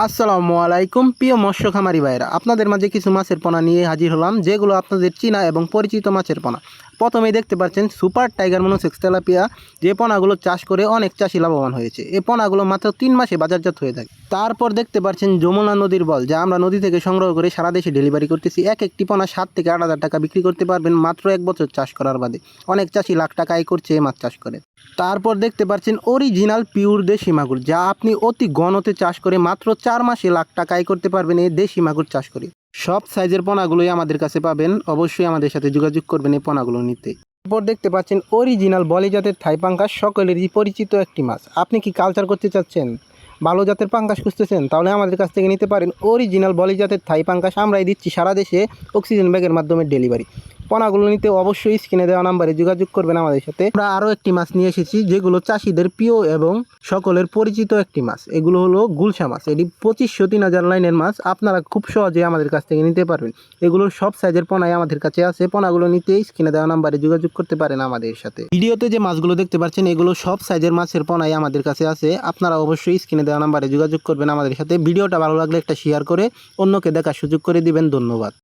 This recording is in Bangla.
আসসালামু আলাইকুম প্রিয় মৎস্য খামারি ভাইরা, আপনাদের মাঝে কিছু মাছের পোনা নিয়ে হাজির হলাম, যেগুলো আপনাদের চীনা এবং পরিচিত মাছের পোনা। প্রথমেই দেখতে পাচ্ছেন সুপার টাইগার মনোসেক্স তেলাপিয়া, যে পোনাগুলো চাষ করে অনেক চাষি লাভবান হয়েছে। এই পোনাগুলো মাত্র 3 মাসে বাজারজাত হয়ে থাকে। তারপর দেখতে পাচ্ছেন যমুনা নদীর বল, যা আমরা নদী থেকে সংগ্রহ করে সারা দেশে ডেলিভারি করতেছি। এক একটি পোনা 7 থেকে 8 হাজার টাকা বিক্রি করতে পারবেন মাত্র 1 বছর চাষ করার বাদে। অনেক চাষি লাখ টাকা আয় করছে এই মাছ চাষ করে। তারপর দেখতে পাচ্ছেন অরিজিনাল পিওর দেশি মাগুর, যা আপনি অতি ঘনতে চাষ করে মাত্র 4 মাসে লাখ টাকা আয় করতে পারবেন এই দেশি মাগুর চাষ করে। সব সাইজের পোনাগুলোই আমাদের কাছে পাবেন, অবশ্যই আমাদের সাথে যোগাযোগ করবেন এই পোনাগুলো নিতে। তারপর দেখতে পাচ্ছেন অরিজিনাল বলি জাতের থাই পাঙ্গাস, সকলেরই পরিচিত একটি মাছ। আপনি কি কালচার করতে চাচ্ছেন, ভালো জাতের পাঙ্গাস খুঁজতেছেন, তাহলে আমাদের কাছ থেকে নিতে পারেন অরিজিনাল বলি জাতের থাই পাঙ্গাস। আমরাই দিচ্ছি সারা দেশে অক্সিজেন ব্যাগের মাধ্যমে ডেলিভারি। পোনাগুলো নিতে অবশ্যই স্ক্রিনে দেওয়া নাম্বারে যোগাযোগ করবেন আমাদের সাথে। আমরা আরও একটি মাছ নিয়ে এসেছি, যেগুলো চাষিদের প্রিয় এবং সকলের পরিচিত একটি মাছ। এগুলো হলো গুলশা মাছ। এটি 2500-3000 লাইনের মাছ। আপনারা খুব সহজে আমাদের কাছ থেকে নিতে পারবেন। এগুলোর সব সাইজের পোনাই আমাদের কাছে আছে। পোনাগুলো নিতে স্ক্রিনে দেওয়া নাম্বারে যোগাযোগ করতে পারেন আমাদের সাথে। ভিডিওতে যে মাছগুলো দেখতে পাচ্ছেন, এগুলো সব সাইজের মাছের পোনাই আমাদের কাছে আছে। আপনারা অবশ্যই স্ক্রিনে দেওয়া নাম্বারে যোগাযোগ করবেন আমাদের সাথে। ভিডিওটা ভালো লাগলে একটা শেয়ার করে অন্যকে দেখার সুযোগ করে দিবেন। ধন্যবাদ।